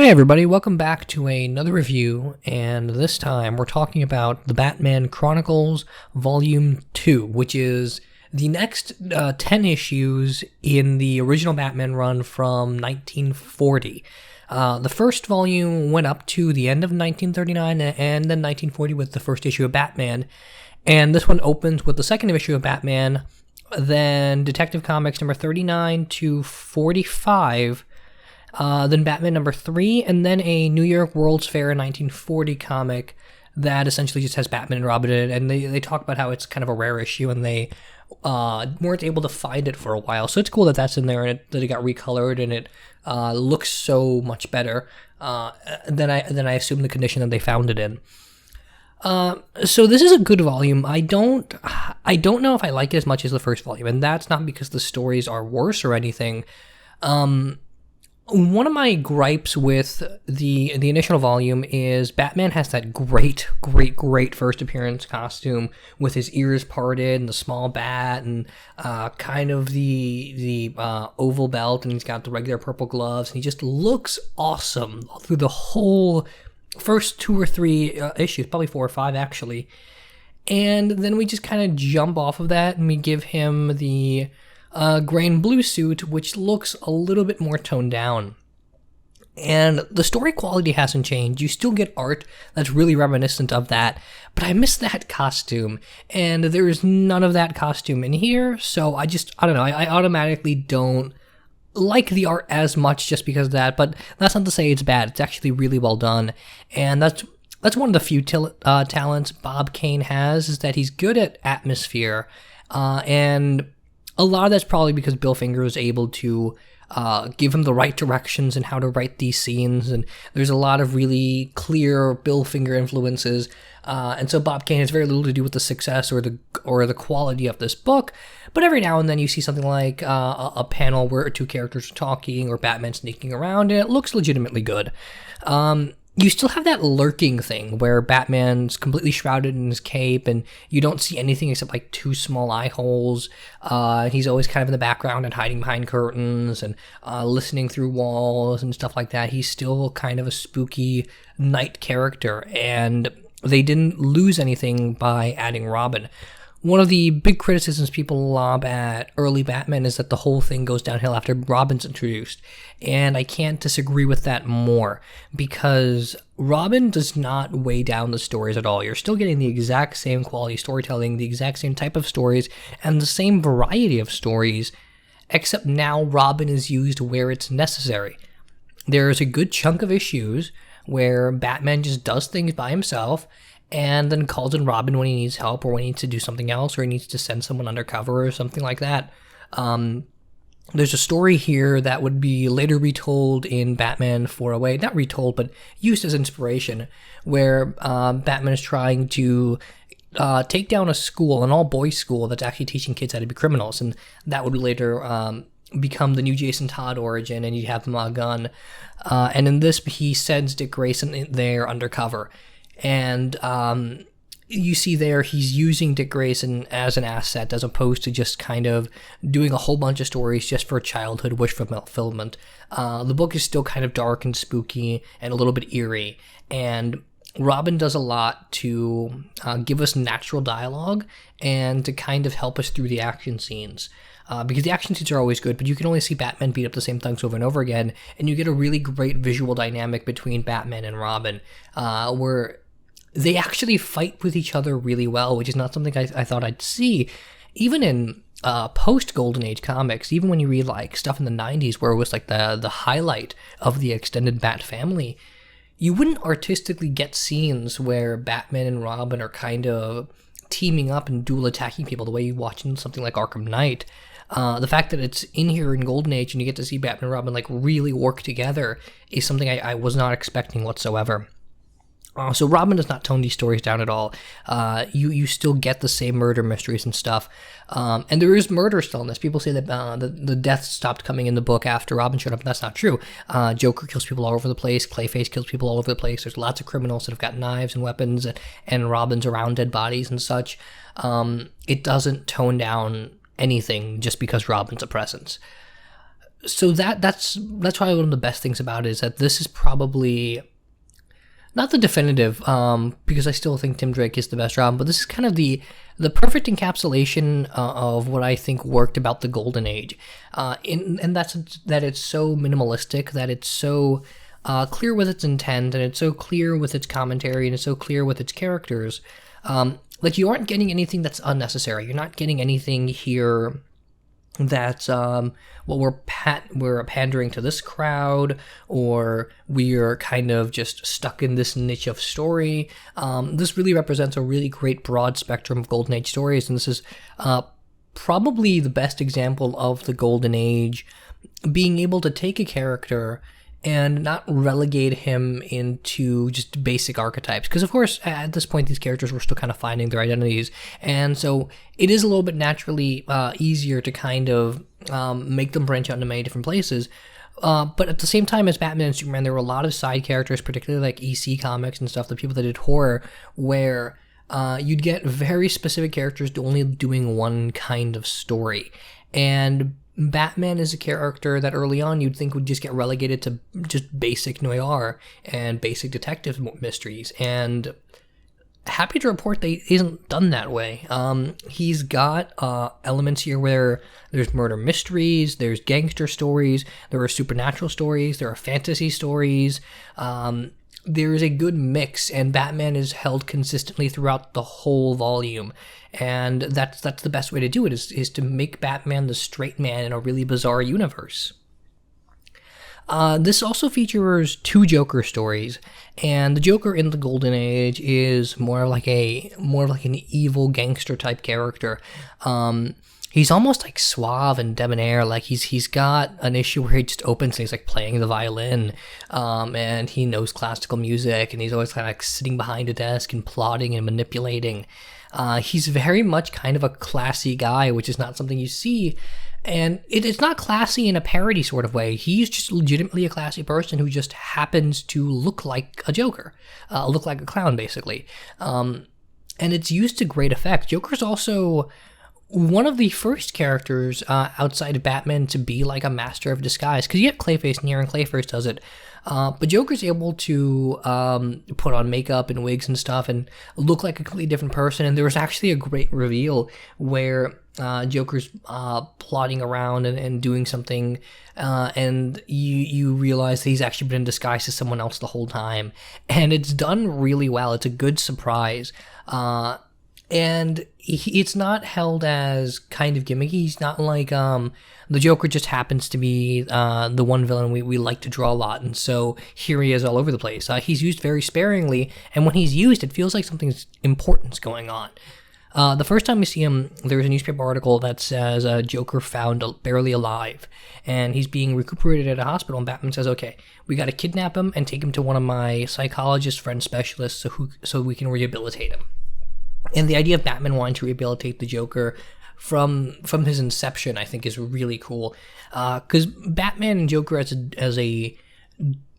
Hey everybody, welcome back to another review, and this time we're talking about the Batman Chronicles Volume 2, which is the next 10 issues in the original Batman run from 1940. The first volume went up to the end of 1939 and then 1940 with the first issue of Batman, and this one opens with the second issue of Batman, then Detective Comics number 39 to 45, then Batman number 3, and then a New York World's Fair 1940 comic that essentially just has Batman and Robin in it, and they talk about how it's kind of a rare issue, and they weren't able to find it for a while. So it's cool that that's in there, and that it got recolored, and it looks so much better than I assume the condition that they found it in. So this is a good volume. I don't know if I like it as much as the first volume, and that's not because the stories are worse or anything. One of my gripes with the initial volume is Batman has that great first appearance costume with his ears parted and the small bat and kind of the oval belt, and he's got the regular purple gloves, and he just looks awesome through the whole first 2 or 3 issues, probably 4 or 5 actually. And then we just kind of jump off of that and we give him the gray and blue suit, which looks a little bit more toned down. And the story quality hasn't changed. You still get art that's really reminiscent of that, but I miss that costume, and there is none of that costume in here, so I don't know, I automatically don't like the art as much just because of that, but that's not to say it's bad. It's actually really well done, and that's one of the few talents Bob Kane has, is that he's good at atmosphere, and a lot of that's probably because Bill Finger was able to give him the right directions and how to write these scenes, and there's a lot of really clear Bill Finger influences, and so Bob Kane has very little to do with the success or the quality of this book. But every now and then you see something like a panel where 2 characters are talking or Batman sneaking around, and it looks legitimately good. You still have that lurking thing where Batman's completely shrouded in his cape and you don't see anything except like 2 small eye holes. He's always kind of in the background and hiding behind curtains and listening through walls and stuff like that. He's still kind of a spooky night character, and they didn't lose anything by adding Robin. One of the big criticisms people lob at early Batman is that the whole thing goes downhill after Robin's introduced, and I can't disagree with that more, because Robin does not weigh down the stories at all. You're still getting the exact same quality storytelling, the exact same type of stories, and the same variety of stories, except now Robin is used where it's necessary. There's a good chunk of issues where Batman just does things by himself, and then calls in Robin when he needs help, or when he needs to do something else, or he needs to send someone undercover or something like that. There's a story here that would be later retold in Batman 408, not retold, but used as inspiration, where Batman is trying to take down a school, an all-boys school that's actually teaching kids how to be criminals, and that would later become the new Jason Todd origin, and you'd have him on a gun. And in this, he sends Dick Grayson there undercover. And you see there he's using Dick Grayson as an asset as opposed to just kind of doing a whole bunch of stories just for childhood wish fulfillment. The book is still kind of dark and spooky and a little bit eerie, and Robin does a lot to give us natural dialogue and to kind of help us through the action scenes. Because the action scenes are always good, but you can only see Batman beat up the same things over and over again, and you get a really great visual dynamic between Batman and Robin, where they actually fight with each other really well, which is not something I thought I'd see. Even in post-Golden Age comics, even when you read like stuff in the 90s where it was like the highlight of the extended Bat family, you wouldn't artistically get scenes where Batman and Robin are kind of teaming up and dual attacking people the way you watch in something like Arkham Knight. The fact that it's in here in Golden Age and you get to see Batman and Robin like really work together is something I was not expecting whatsoever. So Robin does not tone these stories down at all. You still get the same murder mysteries and stuff. And there is murder still in this. People say that the deaths stopped coming in the book after Robin showed up, but that's not true. Joker kills people all over the place. Clayface kills people all over the place. There's lots of criminals that have got knives and weapons, and Robin's around dead bodies and such. It doesn't tone down anything just because Robin's a presence. So that's probably one of the best things about it, is that this is probably not the definitive, because I still think Tim Drake is the best Robin, but this is kind of the perfect encapsulation of what I think worked about the Golden Age, and that's that it's so minimalistic, that it's so clear with its intent, and it's so clear with its commentary, and it's so clear with its characters. Like, you aren't getting anything that's unnecessary. You're not getting anything here that's we're pandering to this crowd, or we're kind of just stuck in this niche of story. This really represents a really great broad spectrum of Golden Age stories, and this is probably the best example of the Golden Age being able to take a character and not relegate him into just basic archetypes. Because, of course, at this point, these characters were still kind of finding their identities. And so it is a little bit naturally easier to kind of make them branch out into many different places. But at the same time as Batman and Superman, there were a lot of side characters, particularly like EC Comics and stuff, the people that did horror, where you'd get very specific characters only doing one kind of story. And Batman is a character that early on you'd think would just get relegated to just basic noir and basic detective mysteries, and happy to report that he isn't done that way. He's got elements here where there's murder mysteries, there's gangster stories, there are supernatural stories, there are fantasy stories. There is a good mix, and Batman is held consistently throughout the whole volume. And that's the best way to do it, is to make Batman the straight man in a really bizarre universe. This also features 2 Joker stories, and the Joker in the Golden Age is more like an evil gangster type character. He's almost like suave and debonair. Like he's got an issue where he just opens things like playing the violin, and he knows classical music, and he's always kind of like sitting behind a desk and plotting and manipulating. He's very much kind of a classy guy, which is not something you see. And it's not classy in a parody sort of way. He's just legitimately a classy person who just happens to look like a Joker, look like a clown, basically. And it's used to great effect. Joker's also one of the first characters outside of Batman to be like a master of disguise, because you get Clayface in here, and Clayface does it. But Joker's able to put on makeup and wigs and stuff and look like a completely different person. And there was actually a great reveal where Joker's plotting around and doing something, and you realize that he's actually been in disguise as someone else the whole time. And it's done really well. It's a good surprise. And it's not held as kind of gimmicky. He's not like the Joker just happens to be the one villain we like to draw a lot, and so here he is all over the place. He's used very sparingly, and when he's used, it feels like something's important's going on. The first time we see him, there's a newspaper article that says Joker found barely alive, and he's being recuperated at a hospital, and Batman says, okay, we got to kidnap him and take him to one of my psychologist friend specialists so we can rehabilitate him. And the idea of Batman wanting to rehabilitate the Joker from his inception, I think, is really cool. Because Batman and Joker as a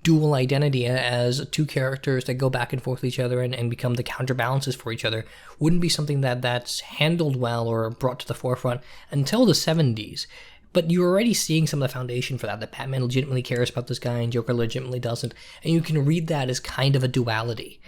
dual identity, as 2 characters that go back and forth with each other and become the counterbalances for each other, wouldn't be something that's handled well or brought to the forefront until the 70s. But you're already seeing some of the foundation for that Batman legitimately cares about this guy and Joker legitimately doesn't. And you can read that as kind of a duality.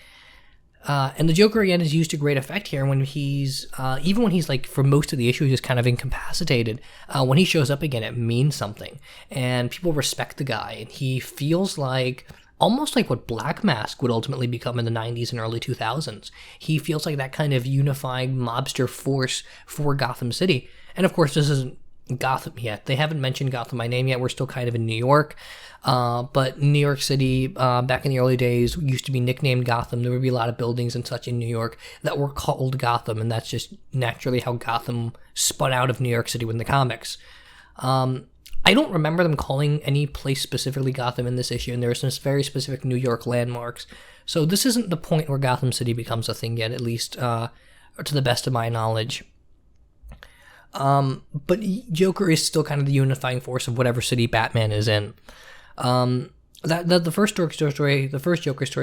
And the Joker, again, is used to great effect here when he's, even when he's like, for most of the issue, just kind of incapacitated, when he shows up again, it means something. And people respect the guy, and he feels like, almost like what Black Mask would ultimately become in the 90s and early 2000s. He feels like that kind of unifying mobster force for Gotham City. And of course, this isn't Gotham yet. They haven't mentioned Gotham by name yet. We're still kind of in New York. But New York City, back in the early days, used to be nicknamed Gotham. There would be a lot of buildings and such in New York that were called Gotham, and that's just naturally how Gotham spun out of New York City in the comics. I don't remember them calling any place specifically Gotham in this issue, and there are some very specific New York landmarks. So this isn't the point where Gotham City becomes a thing yet, at least to the best of my knowledge. But Joker is still kind of the unifying force of whatever city Batman is in. The first Joker story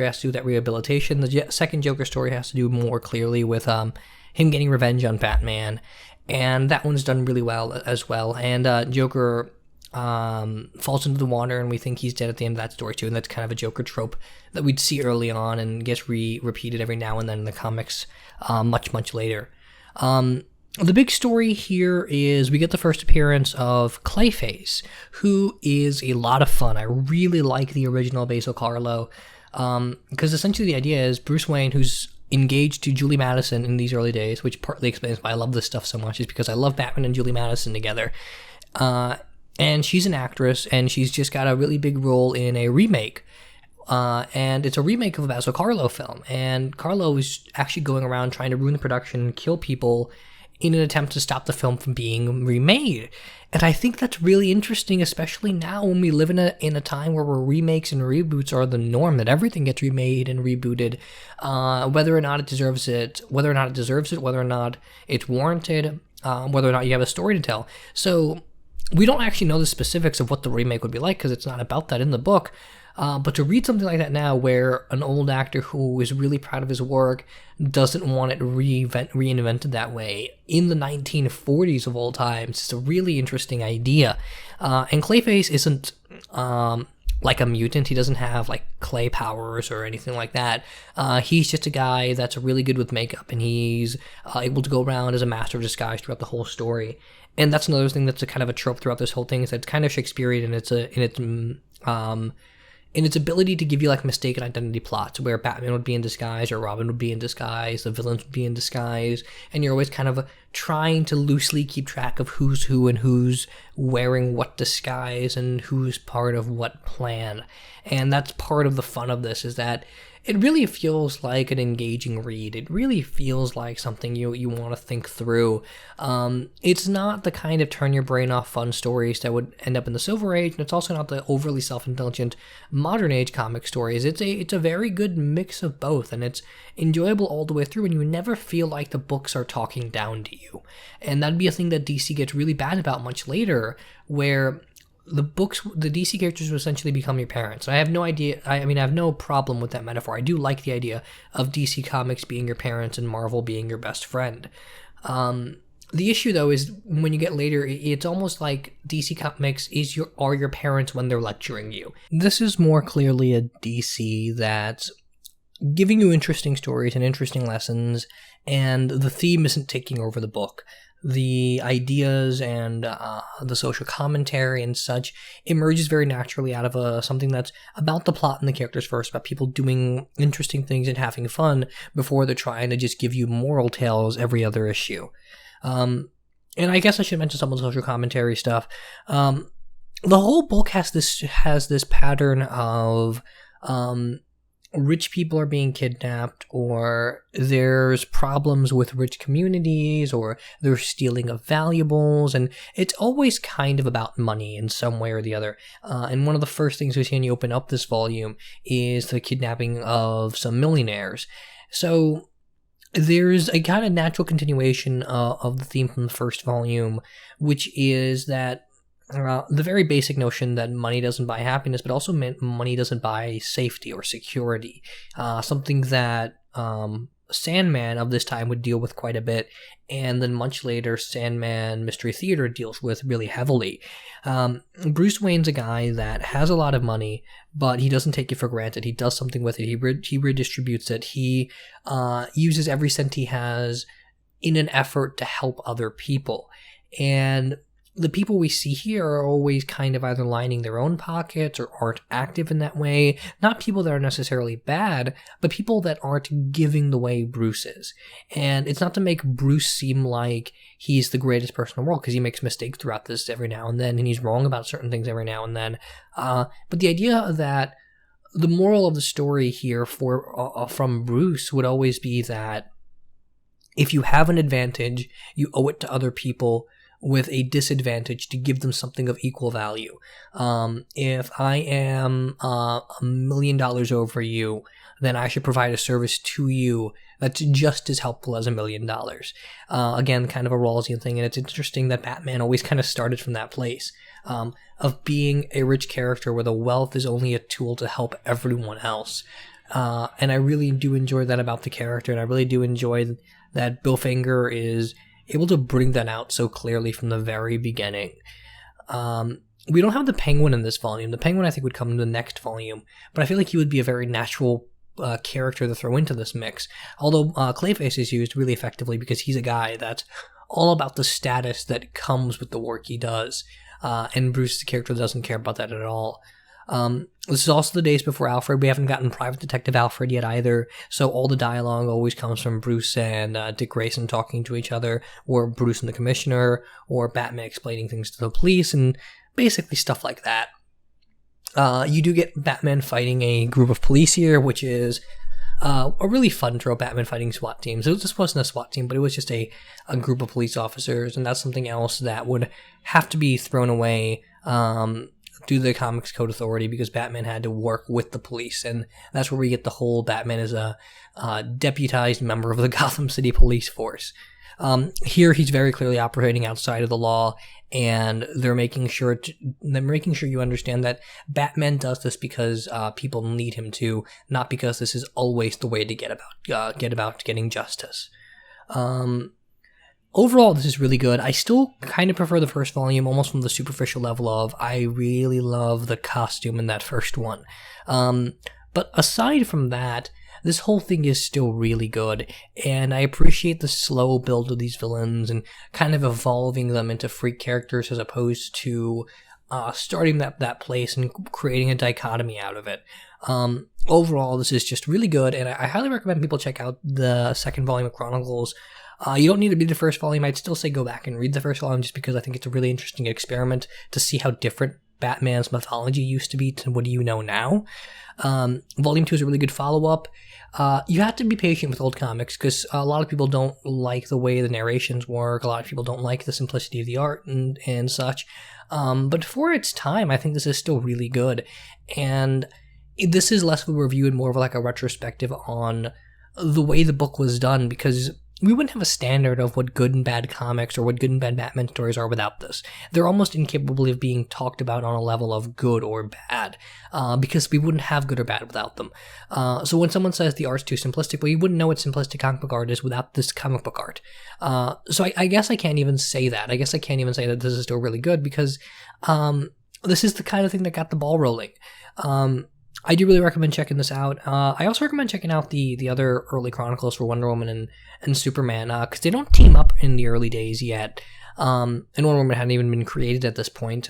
has to do with that rehabilitation. The second Joker story has to do more clearly with him getting revenge on Batman, and that one's done really well as well. And Joker falls into the water, and we think he's dead at the end of that story too. And that's kind of a Joker trope that we'd see early on and gets repeated every now and then in the comics much later. The big story here is we get the first appearance of Clayface, who is a lot of fun. I really like the original Basil Carlo, because essentially the idea is Bruce Wayne, who's engaged to Julie Madison in these early days, which partly explains why I love this stuff so much, is because I love Batman and Julie Madison together. And she's an actress, and she's just got a really big role in a remake. And it's a remake of a Basil Carlo film. And Carlo is actually going around trying to ruin the production and kill people in an attempt to stop the film from being remade. And I think that's really interesting, especially now when we live in a time where remakes and reboots are the norm, that everything gets remade and rebooted, whether or not it deserves it, whether or not it's warranted, whether or not you have a story to tell. So we don't actually know the specifics of what the remake would be like, because it's not about that in the book. But to read something like that now, where an old actor who is really proud of his work doesn't want it reinvented that way in the 1940s of all times, it's a really interesting idea. And Clayface isn't like a mutant. He doesn't have like clay powers or anything like that. He's just a guy that's really good with makeup, and he's able to go around as a master of disguise throughout the whole story. And that's another thing that's a kind of a trope throughout this whole thing, is that it's kind of Shakespearean in its ability to give you like mistaken identity plots, where Batman would be in disguise, or Robin would be in disguise, the villains would be in disguise, and you're always kind of trying to loosely keep track of who's who and who's wearing what disguise and who's part of what plan. And that's part of the fun of this, is that it really feels like an engaging read. It really feels like something you want to think through. It's not the kind of turn your brain off fun stories that would end up in the Silver Age, and it's also not the overly self-indulgent modern age comic stories. It's a very good mix of both, and it's enjoyable all the way through, and you never feel like the books are talking down to you. And that'd be a thing that DC gets really bad about much later, where the DC characters will essentially become your parents. I have no idea, I have no problem with that metaphor. I do like the idea of DC Comics being your parents and Marvel being your best friend. The issue, though, is when you get later, it's almost like DC Comics are your parents when they're lecturing you. This is more clearly a DC that's giving you interesting stories and interesting lessons, and the theme isn't taking over the book. The ideas and the social commentary and such emerges very naturally out of something that's about the plot and the characters first, about people doing interesting things and having fun before they're trying to just give you moral tales every other issue. And I guess I should mention some of the social commentary stuff. The whole book has this pattern of rich people are being kidnapped, or there's problems with rich communities, or they're stealing of valuables, and it's always kind of about money in some way or the other. And one of the first things we see when you open up this volume is the kidnapping of some millionaires. So there's a kind of natural continuation of the theme from the first volume, which is that the very basic notion that money doesn't buy happiness, but also money doesn't buy safety or security. Something that Sandman of this time would deal with quite a bit, and then much later Sandman Mystery Theater deals with really heavily. Bruce Wayne's a guy that has a lot of money, but he doesn't take it for granted. He does something with it. He redistributes it. He uses every cent he has in an effort to help other people. And the people we see here are always kind of either lining their own pockets or aren't active in that way. Not people that are necessarily bad, but people that aren't giving the way Bruce is. And it's not to make Bruce seem like he's the greatest person in the world, because he makes mistakes throughout this every now and then, and he's wrong about certain things every now and then. But the idea that the moral of the story here from Bruce would always be that if you have an advantage, you owe it to other people with a disadvantage to give them something of equal value. If I am $1 million over you, then I should provide a service to you that's just as helpful as $1 million. Again, kind of a Rawlsian thing, and it's interesting that Batman always kind of started from that place of being a rich character where the wealth is only a tool to help everyone else. And I really do enjoy that about the character, and I really do enjoy that Bill Finger is able to bring that out so clearly from the very beginning. We don't have the Penguin in this volume. The Penguin, I think, would come in the next volume, but I feel like he would be a very natural character to throw into this mix. Although Clayface is used really effectively because he's a guy that's all about the status that comes with the work he does, and Bruce, the character, doesn't care about that at all. This is also the days before Alfred. We haven't gotten Private Detective Alfred yet either, so all the dialogue always comes from Bruce and Dick Grayson talking to each other, or Bruce and the Commissioner, or Batman explaining things to the police, and basically stuff like that. You do get Batman fighting a group of police here, which is a really fun trope, Batman fighting SWAT teams. This wasn't a SWAT team, but it was just a group of police officers, and that's something else that would have to be thrown away due to the Comics Code Authority, because Batman had to work with the police, and that's where we get the whole Batman as a deputized member of the Gotham City Police Force. Here, he's very clearly operating outside of the law, and they're making sure you understand that Batman does this because people need him to, not because this is always the way to get about getting justice. Overall, this is really good. I still kind of prefer the first volume, almost from the superficial level of, I really love the costume in that first one. But aside from that, this whole thing is still really good, and I appreciate the slow build of these villains and kind of evolving them into freak characters as opposed to starting that place and creating a dichotomy out of it. Overall, this is just really good, and I highly recommend people check out the second volume of Chronicles. You don't need to read the first volume. I'd still say go back and read the first volume, just because I think it's a really interesting experiment to see how different Batman's mythology used to be to what do you know now. Volume 2 is a really good follow-up. You have to be patient with old comics, because a lot of people don't like the way the narrations work. A lot of people don't like the simplicity of the art and such. But for its time, I think this is still really good. And this is less of a review and more of like a retrospective on the way the book was done, because we wouldn't have a standard of what good and bad comics or what good and bad Batman stories are without this. They're almost incapable of being talked about on a level of good or bad, because we wouldn't have good or bad without them. So when someone says the art's too simplistic, well, you wouldn't know what simplistic comic book art is without this comic book art. So I guess I can't even say that. I guess I can't even say that this is still really good, because this is the kind of thing that got the ball rolling. I do really recommend checking this out. I also recommend checking out the other early Chronicles for Wonder Woman and Superman, because they don't team up in the early days yet, and Wonder Woman hadn't even been created at this point.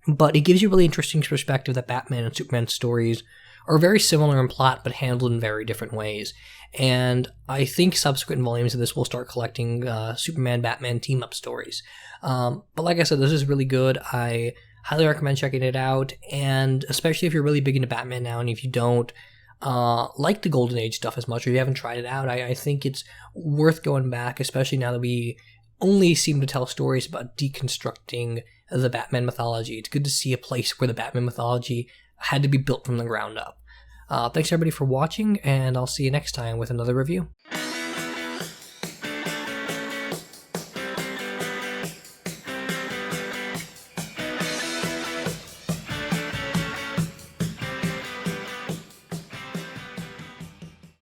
But it gives you a really interesting perspective that Batman and Superman stories are very similar in plot, but handled in very different ways. And I think subsequent volumes of this will start collecting Superman-Batman team-up stories. But like I said, this is really good. I highly recommend checking it out, and especially if you're really big into Batman now, and if you don't like the Golden Age stuff as much, or you haven't tried it out, I think it's worth going back, especially now that we only seem to tell stories about deconstructing the Batman mythology. It's good to see a place where the Batman mythology had to be built from the ground up. Thanks everybody for watching, and I'll see you next time with another review.